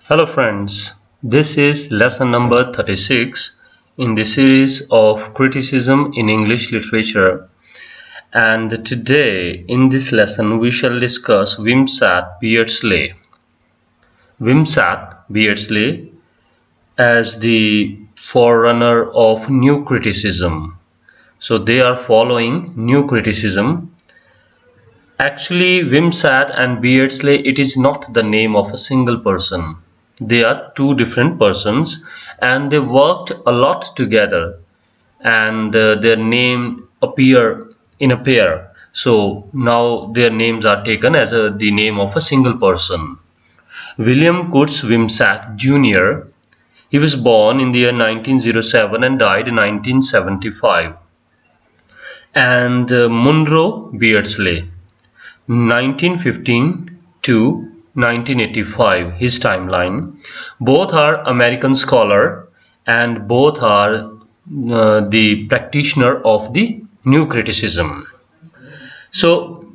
Hello friends, this is lesson number 36 in the series of criticism in English literature, and today in this lesson we shall discuss Wimsatt Beardsley. Wimsatt Beardsley as the forerunner of new criticism. So they are following new criticism. Actually, Wimsatt and Beardsley, it is not the name of a single person. They are two different persons and they worked a lot together, and their name appear in a pair. So now their names are taken as the name of a single person. William Coutts Wimsatt Jr. He was born in the year 1907 and died in 1975. And Munro Beardsley, 1915 to 1985, his timeline. Both are American scholar and both are the practitioner of the new criticism. So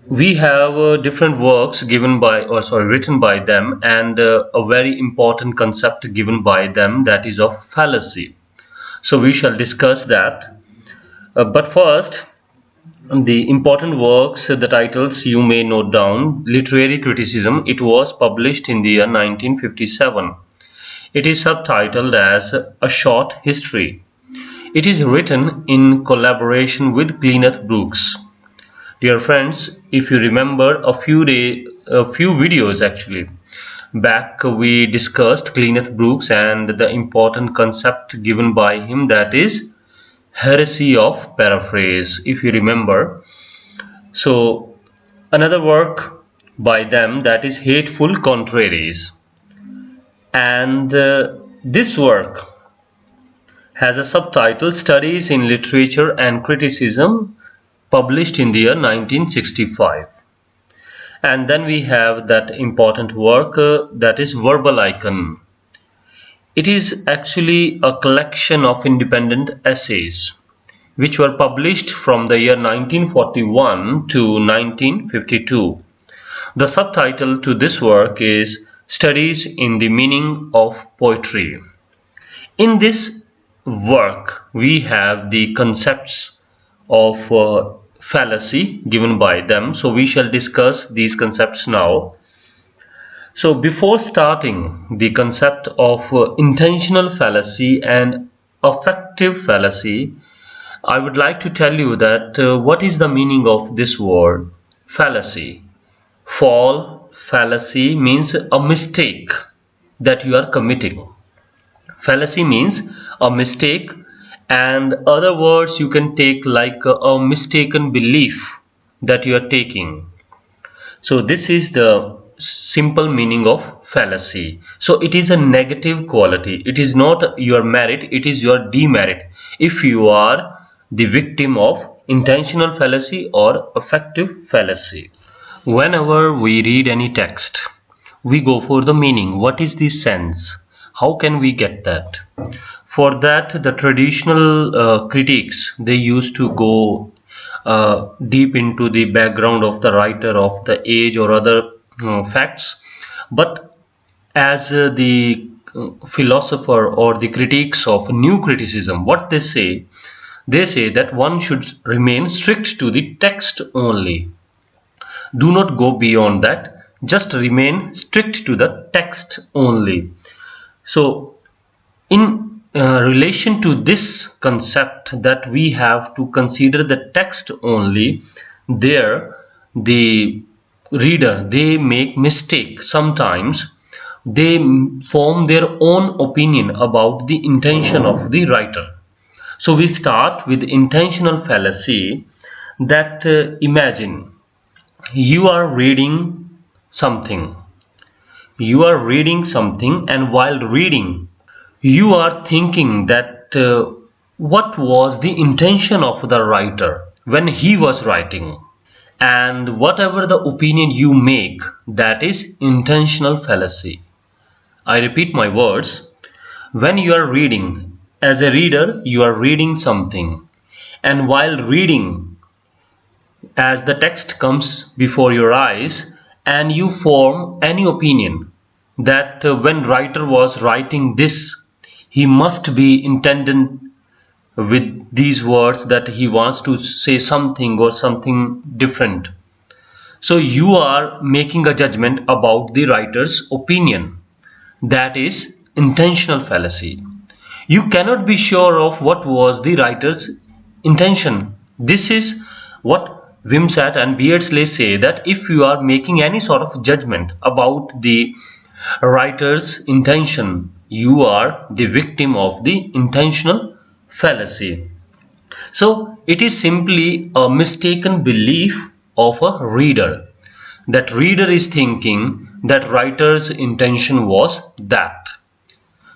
we have different works written by them, and a very important concept given by them, that is of fallacy. So we shall discuss that. But first, the important works, the titles you may note down. Literary Criticism, it was published in the year 1957. It is subtitled as A Short History. It is written in collaboration with Kenneth Brooks. Dear friends, if you remember a few videos actually back, we discussed Kenneth Brooks and the important concept given by him, that is heresy of paraphrase, if you remember. So another work by them, that is Hateful Contraries, and this work has a subtitle Studies in Literature and Criticism, published in the year 1965. And then we have that important work, that is Verbal Icon. It is actually a collection of independent essays which were published from the year 1941 to 1952. The subtitle to this work is Studies in the Meaning of Poetry. In this work, we have the concepts of fallacy given by them. So we shall discuss these concepts now. So before starting the concept of intentional fallacy and affective fallacy, I would like to tell you that what is the meaning of this word fallacy. Fallacy means a mistake that you are committing. Fallacy means a mistake, and other words you can take like a mistaken belief that you are taking. So this is the simple meaning of fallacy. So it is a negative quality. It is not your merit, it is your demerit if you are the victim of intentional fallacy or affective fallacy. Whenever we read any text, we go for the meaning. What is the sense? How can we get that? For that, the traditional critics, they used to go deep into the background of the writer, of the age or other facts. But as the philosopher or the critics of new criticism, what they say that one should remain strict to the text only. Do not go beyond that, just remain strict to the text only. So in relation to this concept that we have to consider the text only, there the reader, they make mistake. Sometimes they form their own opinion about the intention of the writer. So we start with intentional fallacy, that imagine you are reading something. And while reading, you are thinking that what was the intention of the writer when he was writing. And whatever the opinion you make, that is intentional fallacy. I repeat my words. When you are reading, as a reader, you are reading something, and while reading, as the text comes before your eyes and you form any opinion, that when writer was writing this, he must be intended with these words that he wants to say something or something different. So you are making a judgment about the writer's opinion. That is intentional fallacy. You cannot be sure of what was the writer's intention. This is what Wimsatt and Beardsley say, that if you are making any sort of judgment about the writer's intention, you are the victim of the intentional fallacy. So it is simply a mistaken belief of a reader. That reader is thinking that writer's intention was that.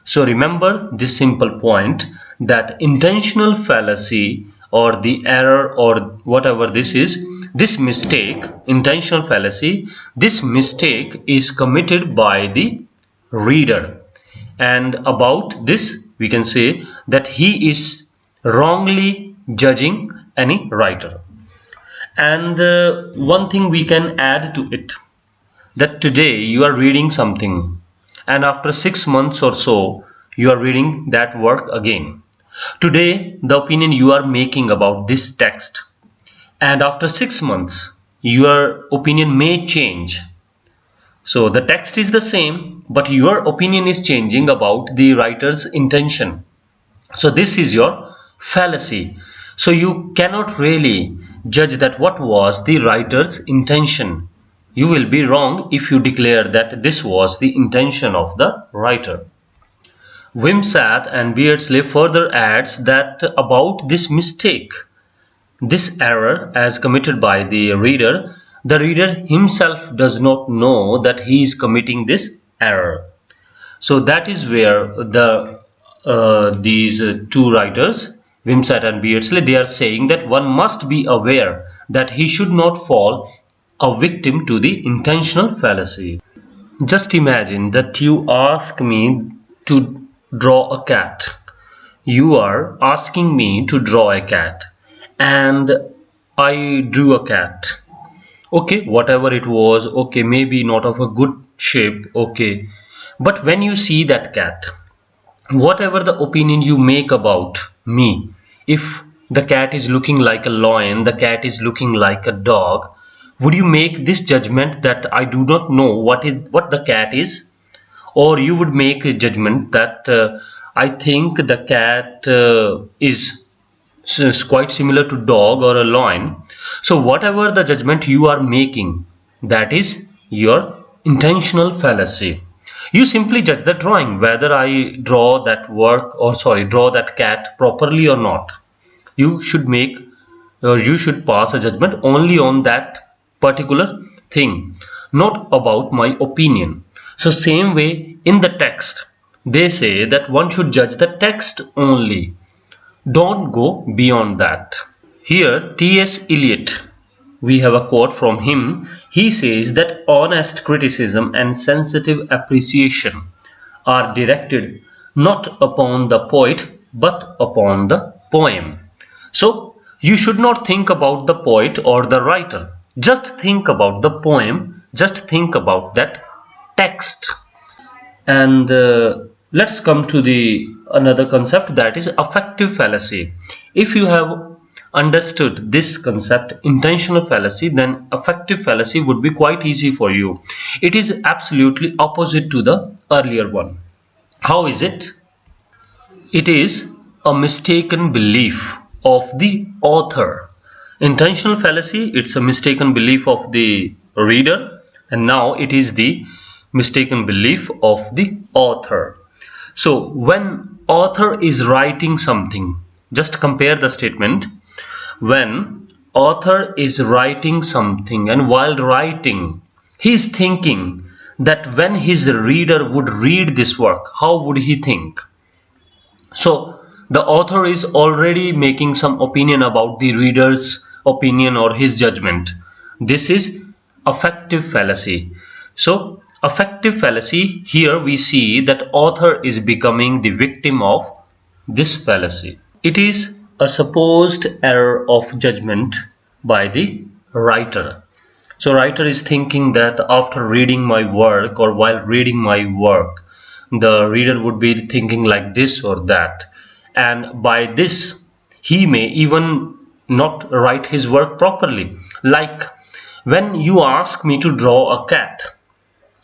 So remember this simple point, that intentional fallacy or the error or whatever this is, this mistake, intentional fallacy, this mistake is committed by the reader. And about this we can say that he is wrongly judging any writer. And one thing we can add to it, that today you are reading something and after 6 months or so you are reading that work again. Today the opinion you are making about this text, and after 6 months your opinion may change. So the text is the same, but your opinion is changing about the writer's intention. So this is your fallacy. So you cannot really judge that what was the writer's intention. You will be wrong if you declare that this was the intention of the writer. Wimsatt and Beardsley further adds that about this mistake, this error as committed by the reader himself does not know that he is committing this error. So that is where these two writers, Wimsatt and Beardsley, they are saying that one must be aware that he should not fall a victim to the intentional fallacy. Just imagine that you ask me to draw a cat. You are asking me to draw a cat and I drew a cat. Okay, whatever it was, okay, maybe not of a good shape, okay. But when you see that cat, whatever the opinion you make about me, if the cat is looking like a lion, the cat is looking like a dog, would you make this judgment that I do not know what the cat is? Or you would make a judgment that I think the cat is quite similar to dog or a lion. So whatever the judgment you are making, that is your intentional fallacy. You simply judge the drawing, whether I draw that draw that cat properly or not. You should pass a judgment only on that particular thing, not about my opinion. So same way in the text, they say that one should judge the text only. Don't go beyond that. Here T.S. Eliot, we have a quote from him. He says that honest criticism and sensitive appreciation are directed not upon the poet but upon the poem. So you should not think about the poet or the writer. Just think about the poem. Just think about that text. And let's come to another concept, that is affective fallacy. If you have understood this concept, intentional fallacy, then affective fallacy would be quite easy for you. It is absolutely opposite to the earlier one. How is it? It is a mistaken belief of the author. Intentional fallacy, it's a mistaken belief of the reader, and now it is the mistaken belief of the author. So when author is writing something, just compare the statement. When author is writing something, and while writing he is thinking that when his reader would read this work, how would he think? So the author is already making some opinion about the reader's opinion or his judgment. This is affective fallacy. So affective fallacy, here we see that author is becoming the victim of this fallacy. It is a supposed error of judgment by the writer. So writer is thinking that after reading my work or while reading my work, the reader would be thinking like this or that, and by this he may even not write his work properly. Like when you ask me to draw a cat,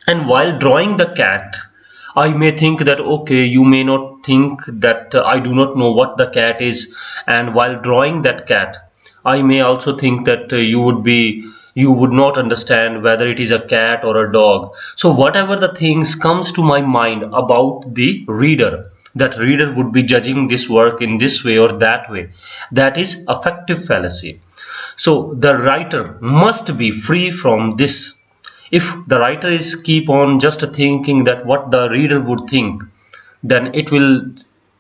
and while drawing the cat I may think that okay, you may not think that I do not know what the cat is, and while drawing that cat I may also think that you would not understand whether it is a cat or a dog. So whatever the things comes to my mind about the reader, that reader would be judging this work in this way or that way. That is affective fallacy. So the writer must be free from this. If the writer is keep on just thinking that what the reader would think, then it will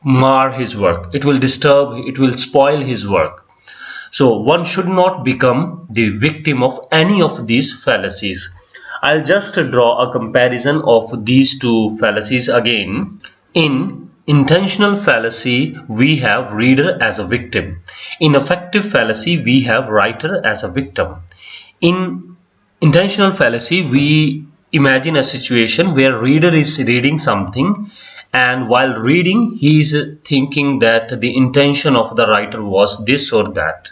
mar his work, it will disturb, it will spoil his work. So one should not become the victim of any of these fallacies. I'll just draw a comparison of these two fallacies again. In intentional fallacy, we have reader as a victim. In affective fallacy, we have writer as a victim. In intentional fallacy, we imagine a situation where reader is reading something, and while reading he is thinking that the intention of the writer was this or that.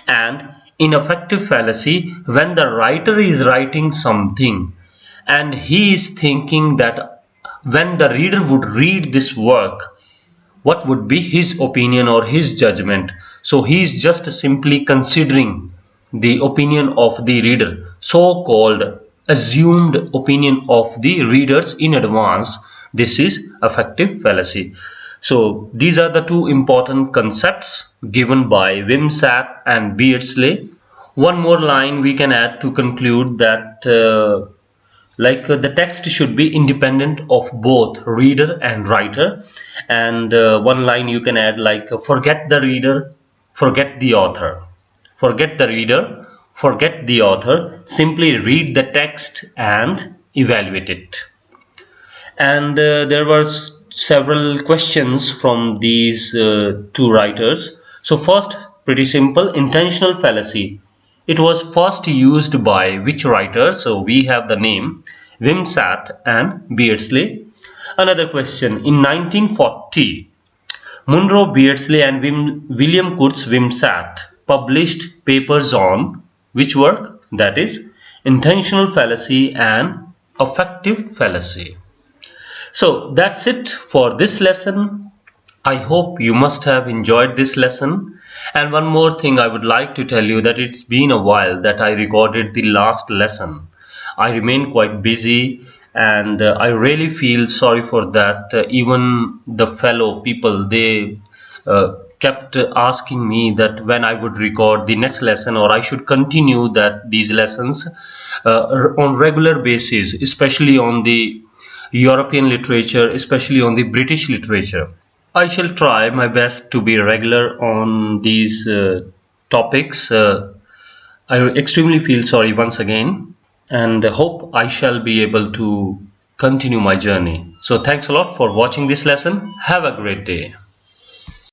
And in affective fallacy, when the writer is writing something and he is thinking that when the reader would read this work, what would be his opinion or his judgment. So he is just simply considering the opinion of the reader, so-called assumed opinion of the readers in advance. This is affective fallacy. So these are the two important concepts given by Wimsatt and Beardsley. One more line we can add to conclude that the text should be independent of both reader and writer. And one line you can add like forget the reader, forget the author. Forget the reader, forget the author, simply read the text and evaluate it. And there were several questions from these two writers. So first, pretty simple, intentional fallacy. It was first used by which writer? So we have the name Wimsatt and Beardsley. Another question, in 1940, Munro, Beardsley and William Kurtz Wimsatt published papers on which work? That is intentional fallacy and affective fallacy. So that's it for this lesson. I hope you must have enjoyed this lesson. And one more thing I would like to tell you, that it's been a while that I recorded the last lesson. I remain quite busy, and I really feel sorry for that. Even the fellow people, they kept asking me that when I would record the next lesson, or I should continue these lessons on regular basis, especially on the European literature, especially on the British literature. I shall try my best to be regular on these topics. I extremely feel sorry once again, and hope I shall be able to continue my journey. So thanks a lot for watching this lesson. Have a great day.